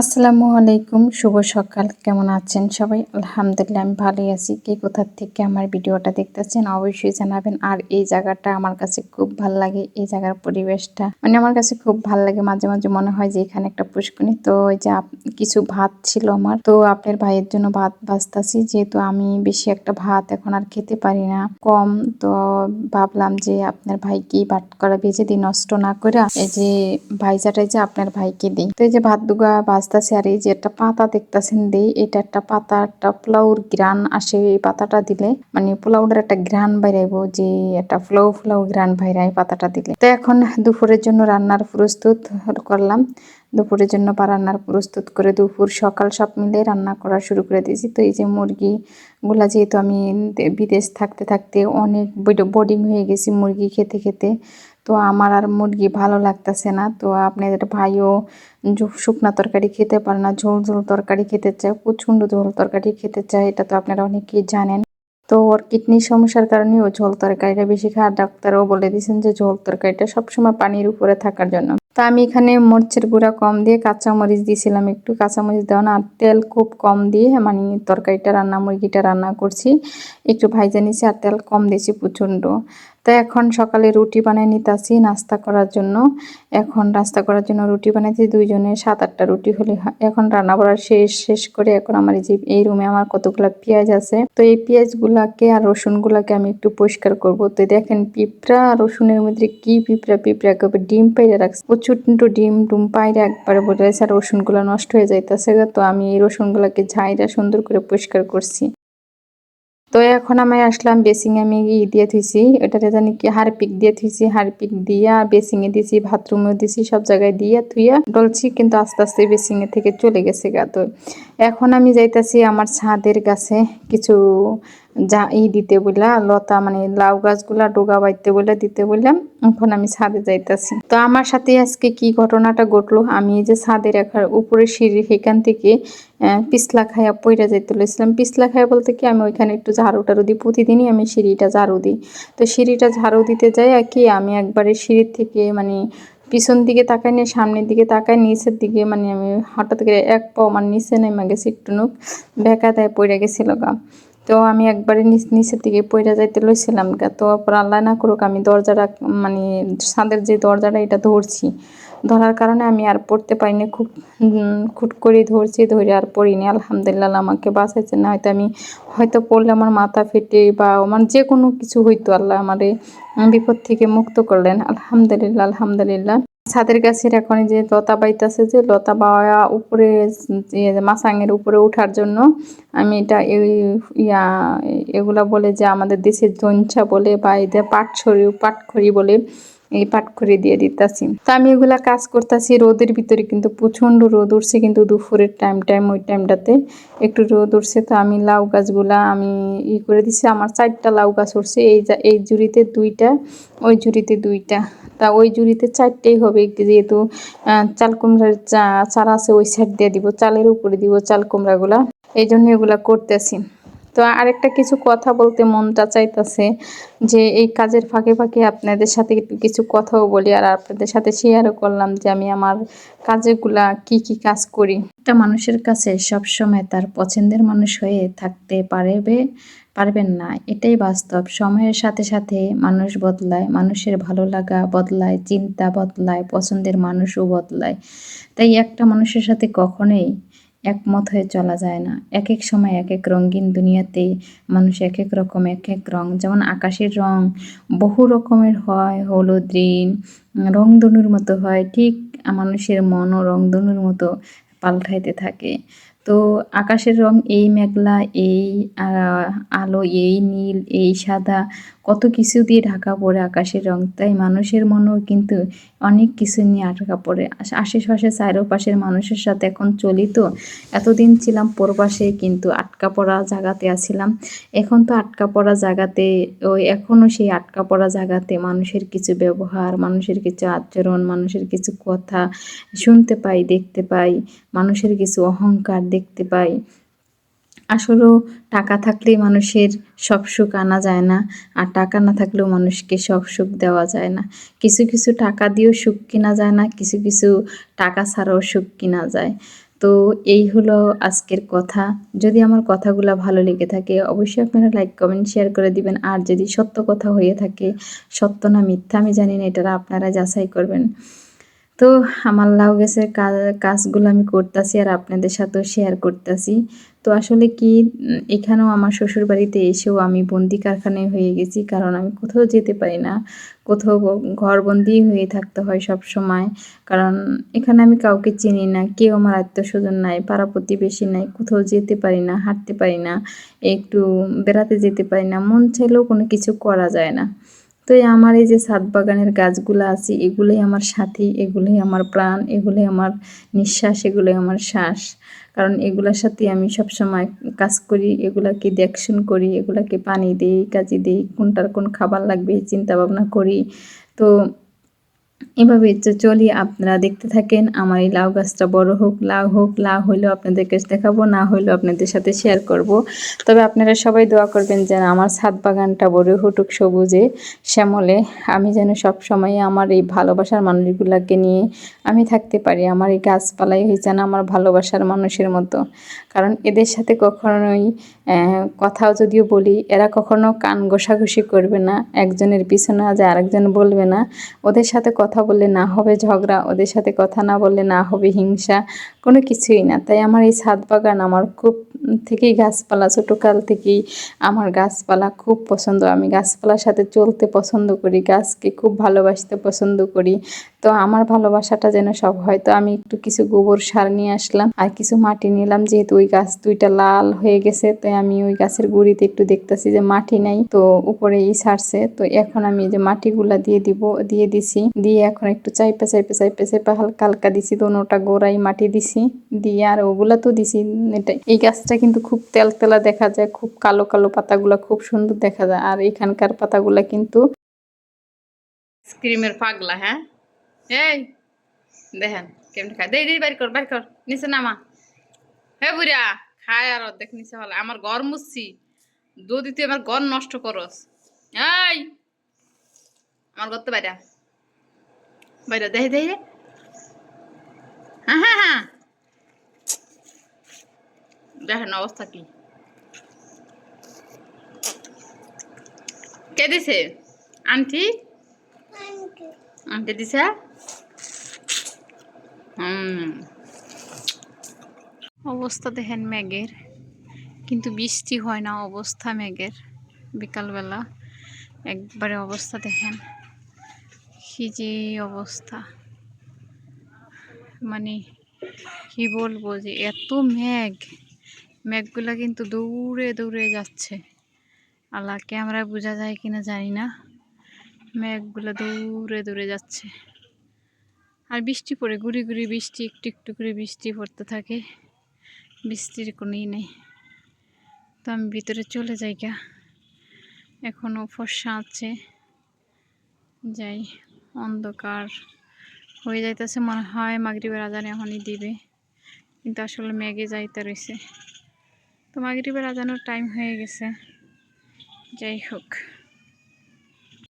আসসালামু আলাইকুম, শুভ সকাল। কেমন আছেন সবাই? আলহামদুলিল্লাহ আমি ভালোই আছি। কে কোথা থেকে আমার ভিডিওটা দেখতেছেন অবশ্যই জানাবেন। আর এই জায়গাটা আমার কাছে খুব ভাল লাগে। এই জায়গার পরিবেশটা মানে আমার কাছে খুব ভাল লাগে। মাঝে মাঝে মনে হয় যে এখানে একটা পুষ্করিণী। তো ওই যে কিছু ভাত ছিল আমার, তো আপনার ভাইয়ের জন্য ভাত ভাজতাছি। যেহেতু আমি বেশি একটা ভাত এখন আর খেতে পারি না, কম, তো ভাবলাম যে আপনার ভাইকে ভাত করা ভেজে দিই, নষ্ট না করে এই যে ভাইজাটাই যে আপনার ভাইকে দিই। তো এই যে ভাত দুগা ভাজতাছি। আর এই যে একটা পাতা দেখতাছেন দেই, এটা একটা পাতা, একটা পোলাওর ঘ্রাণ আসে এই পাতাটা দিলে, মানে পোলাওটার একটা ঘ্রাণ বাইরাইব, যে একটা ফ্লাউ ফ্লাউ ঘ্রাণ বাইরাই পাতাটা দিলে। তো এখন দুপুরের জন্য রান্নার প্রস্তুত করলাম। দুপুরের জন্য বা রান্নার প্রস্তুত করে দুপুর সকাল সব মিলে রান্না করা শুরু করে দিয়েছি। তো এই যে মুরগিগুলা, যেহেতু আমি বিদেশ থাকতে থাকতে অনেক বোর্ডিং হয়ে গেছি মুরগি খেতে খেতে, তো আমার আর মুরগি ভালো লাগতেছে না। তো আপনাদের ভাইও শুকনা তরকারি খেতে পারে না, ঝোল ঝোল তরকারি খেতে চায়, প্রচণ্ড ঝোল তরকারি খেতে চায়, এটা তো আপনারা অনেকেই জানেন। তো ওর কিডনির সমস্যার কারণে ও ঝোল তরকারিটা বেশি খায়। ডাক্তারও বলে দিয়েছেন যে ঝোল তরকারিটা সবসময় পানির উপরে থাকার জন্য। তা আমি এখানে মরিচের গুঁড়া কম দিয়ে কাঁচামরিচ দিয়েছিলাম, একটু কাঁচামরিচ দেওয়া না, আর তেল খুব কম দিয়ে মানে তরকারিটা মুরগিটা রান্না করছি। একটু ভাইজা নিছি আর তেল কম দিয়েছি প্রচণ্ড। তো এখন সকালে রুটি বানিয়ে নিতেছি নাস্তা করার জন্য। এখন নাস্তা করার জন্য রুটি বানাইছি, দুইজনে 7-8টা রুটি হলে হয়। এখন রান্না করা শেষ করে এখন আমার এই রুমে আমার কতগুলা পেঁয়াজ আছে, তো এই পেঁয়াজগুলাকে আর রসুনগুলাকে আমি একটু পরিষ্কার করব। তো দেখেন পিঁপড়া রসুনের মধ্যে কি পিঁপড়া একেবারে ডিম পাইরে রাখছে, প্রচুর ডিম পাইরে একবারে বলে রাখছে, আর রসুনগুলা নষ্ট হয়ে যাইতেছে। তো আমি এই রসুনগুলাকে ঝাইরা সুন্দর করে পরিষ্কার করছি। তো এখন আমি আসলাম বেসিংয়ে, আমি দিয়ে থুইছি, এটাতে জানি কি হারপিক দিয়ে থুইছি, হারপিক দিয়া বেসিংয়ে দিছি, বাথরুমেও দিছি, সব জায়গায় দিয়ে থুইয়া ডলছি, কিন্তু আস্তে আস্তে বেসিংয়ে থেকে চলে গেছে গা। তো এখন আমি যাইতাছি আমার ছাদের গাছে কিছু দিতে বললা, লতা মানে লাউ গাছগুলা ডোগা বাইতে বলে দিতে বললাম। এখন আমি ছাদে যাইতাছি। তো আমার সাথে আজকে কি ঘটনাটা ঘটলো, আমি এই যে ছাদের এখানে উপরে সিঁড়ি সেখান থেকে পিছলা খাইয়া পইরা যাইতে লইছিলাম। পিছলা খাইয়া বলতে কি, আমি ওইখানে একটু ঝাড়ু টাড়ু দিই, প্রতিদিনই আমি সিঁড়িটা ঝাড়ু দিই। তো সিঁড়িটা ঝাড়ু দিতে যাই আর কি, আমি একবারে সিঁড়ির থেকে মানে পিছন দিকে তাকাই নিয়ে সামনের দিকে তাকাই, নিচের দিকে মানে আমি হঠাৎ করে এক পাও আমার নিচে নেমে গেছে, একটু নুক বেঁকা দেয় পড়ে গেছিল গা। তো আমি একবারে নিচের দিকে পইরা যাইতে লইছিলাম গা। তো পর আল্লাহ না করুক আমি দরজাটা মানে ছাদের যে দরজাটা এটা ধরছি, ধরার কারণে আমি আর পড়তে পারিনি, খুব খুট করে ধরছি, ধরে আর পড়িনি। আলহামদুলিল্লাহ আমাকে বাঁচাইছে, না হয়তো আমি পড়লে আমার মাথা ফেটে বা আমার যে কোনো কিছু হইতো। আল্লাহ আমারে বিপদ থেকে মুক্ত করলেন, আলহামদুলিল্লাহ আলহামদুলিল্লাহ। ছাদের গাছের এখন যে লতা বাইতেছে, যে লতা বাওয়া উপরে মাচাঙের উপরে ওঠার জন্য আমি এটা এগুলা বলে যে আমাদের দেশের জঞ্ছা বলে, বা এদের পাটখড়ি বলে, এই পাটখড়ি দিয়ে দিতেছি। তো আমি এগুলা কাজ করতেছি রোদের ভিতরে, কিন্তু প্রচন্ড রোদ উঠছে, কিন্তু দুপুরের ওই টাইমটাতে একটু রোদ উঠছে। তো আমি লাউ গাছগুলা আমি করে দিছি, আমার 4টা লাউ গাছ উঠছে, এই জুড়িতে 2টা, ওই জুড়িতে 2টা, তা ওই জুড়িতে 4টেই হবে, যেহেতু চাল কুমড়ার চারা আছে, ওই সাইড দিয়ে দিব, চালের উপরে দিব চাল কুমড়াগুলা, এই জন্য এগুলা করতেছি। তো আরেকটা কিছু কথা বলতে মনটা চাইতেছে, যে এই কাজের ফাঁকে ফাঁকে আপনাদের সাথে একটু কিছু কথাও বলি, আর আপনাদের সাথে শেয়ারও করলাম যে আমি আমার কাজগুলা কি কাজ করি। একটা মানুষের কাছে সবসময় তার পছন্দের মানুষ হয়ে থাকতে পারবেন না, এটাই বাস্তব। সময়ের সাথে সাথে মানুষ বদলায়, মানুষের ভালো লাগা বদলায়, চিন্তা বদলায়, পছন্দের মানুষও বদলায়। তাই একটা মানুষের সাথে কখনোই একমত হয়ে চলা যায় না। এক এক সময় এক এক রঙিন দুনিয়াতে মানুষ এক এক রকম এক এক রং, যেমন আকাশের রং বহু রকমের হয়, হলুদ রংধনুর মতো হয়, ঠিক মানুষের মনও রংধনুর মতো পাল্টাইতে থাকে। তো আকাশের রং এই মেঘলা, এই আলো, এই নীল, এই সাদা, কত কিছু দিয়ে ঢাকা পড়ে আকাশের রং। তাই মানুষের মনও কিন্তু অনেক কিছু নিয়ে ঢাকা পড়ে। আশেপাশে চারপাশের মানুষের সাথে এখন চলি। তো এতদিন ছিলাম প্রবাসে, কিন্তু আটকা পড়া জায়গাতে আছিলাম। এখন তো আটকা পড়া জায়গাতে, এখনও সেই আটকা পড়া জায়গাতে মানুষের কিছু ব্যবহার, মানুষের কিছু আচরণ, মানুষের কিছু কথা শুনতে পাই, দেখতে পাই, মানুষের কিছু অহংকার দেখতে পাই। আসলেও টাকা থাকলেই মানুষের সব সুখ আনা যায় না, আর টাকা না থাকলেও মানুষকে সব সুখ দেওয়া যায় না। কিছু টাকা দিয়েও সুখ কেনা যায় না, কিছু টাকা ছাড়াও সুখ কেনা যায়। তো এই হলো আজকের কথা। যদি আমার কথাগুলো ভালো লেগে থাকে অবশ্যই আপনারা লাইক কমেন্ট শেয়ার করে দিবেন। আর যদি সত্য কথা হয়ে থাকে, সত্য না মিথ্যা আমি জানি না, এটা আপনারা যাচাই করবেন। তো আমার লাউ গাছের কাজগুলো আমি করতেছি আর আপনাদের সাথেও শেয়ার করতেছি। তো আসলে কি এখানেও আমার শ্বশুরবাড়িতে এসেও আমি বন্দি কারখানায় হয়ে গেছি, কারণ আমি কোথাও যেতে পারি না, কোথাও ঘরবন্দি হয়ে থাকতে হয় সব সময়। কারণ এখানে আমি কাউকে চিনি না, কেউ আমার আত্মীয়স্বজন নাই, পাড়া প্রতিবেশী নাই, কোথাও যেতে পারি না, হাঁটতে পারি না, একটু বেড়াতে যেতে পারি না, মন চাইলেও কোনো কিছু করা যায় না। তো এই আমার এই যে ছাদ বাগানের গাছগুলো আছে এগুলোই আমার সাথী, এগুলোই আমার প্রাণ, এগুলোই আমার নিঃশ্বাস, এগুলোই আমার শ্বাস। কারণ এগুলোর সাথে আমি সবসময় কাজ করি, এগুলাকে দেখশন করি, এগুলাকে পানি দিই, কাজে দিই, কোনটার কোন খাবার লাগবে চিন্তা ভাবনা করি। তো এভাবে চলি, আপনারা দেখতে থাকেন। আমার এই লাউ গাছটা বড় হোক, লাউ হইলেও আপনাদেরকে দেখাবো, না হইলেও আপনাদের সাথে শেয়ার করব। তবে আপনারা সবাই দোয়া করবেন যেন আমার ছাদ বাগানটা বড় হটুক সবুজে শ্যামলে, আমি যেন সব সময় আমার এই ভালোবাসার মানুষগুলোকে নিয়ে আমি থাকতে পারি। আমার এই গাছপালাই হয়েছে না আমার ভালোবাসার মানুষের মতো। কারণ এদের সাথে কখনোই কথাও যদিও বলি, এরা কখনো কান ঘষাঘষি করবে না, একজনের পিছনে যে আরেকজন বলবে না। ওদের সাথে কথা বললে না হবে ঝগড়া, ওদের সাথে কথা না বললে না হবে হিংসা, কোনো কিছুই না। তাই আমার এই ছাদ বাগান আমার খুব থেকেই গাছপালা, ছোটোকাল থেকেই আমার গাছপালা খুব পছন্দ। আমি গাছপালার সাথে চলতে পছন্দ করি, গাছকে খুব ভালোবাসতে পছন্দ করি। তো আমার ভালোবাসাটা যেন সব হয়। তো আমি একটু কিছু গোবর সার নিয়ে আসলাম আর কিছু মাটি নিলাম, যেহেতু ওই গাছ দুইটা লাল হয়ে গেছে, তাই আমি ওই গাছের গুঁড়িতে একটু দেখতেছি যে মাটি নাই, তো উপরে ছাড়ছে। তো এখন আমি যে মাটিগুলা দিয়ে দিছি, দিয়ে এখন একটু চাইপা হালকা হালকা দিছি, দোনোটা গোড়াই মাটি দিছি, দিয়ে আর ওগুলা তো দিছি। এটা এই গাছটা কিন্তু খুব তেলতেলা দেখা যায়, খুব কালো কালো পাতাগুলা খুব সুন্দর দেখা যায়। আর এখানকার পাতাগুলা কিন্তু স্ক্রিমের পাগলা। হ্যাঁ এই দেখেন কেমন খায়, দেই বাইর কর নিচে নামা। হে বুড়া খায় আর অর্ধেক নিচে হলে আমার ঘর মুছছি, যদি তুই আমার ঘর নষ্ট করস। এই আমার ঘর তো বাইরা বাইরা দেই রে। হ্যাঁ দেখেন অবস্থা কি। কে দিছে? আন্টি আন্টি দিছে। অবস্থা দেখেন মেঘের, কিন্তু বৃষ্টি হয় না, অবস্থা মেঘের। বিকালবেলা একবারে অবস্থা দেখেন কি যে অবস্থা, মানে কি বলবো যে এত মেঘগুলা কিন্তু দৌড়ে দৌড়ে যাচ্ছে। আল্লাহ ক্যামেরায় বোঝা যায় কিনা জানি না, মেঘগুলা দৌড়ে দৌড়ে যাচ্ছে। আর বৃষ্টি পড়ে গুড়ি গুড়ি বৃষ্টি, একটু একটু করে বৃষ্টি পড়তে থাকে, বৃষ্টির কোনোই নেই। তো আমি ভিতরে চলে যাই গা, এখনও ফর্সা আছে, যাই। অন্ধকার হয়ে যাইতেছে, মনে হয় মাগরিবের আজান এখনই দিবে, কিন্তু আসলে মেঘে যাইতে রয়েছে। তো মাগরিবের আজানোর টাইম হয়ে গেছে, যাই হোক।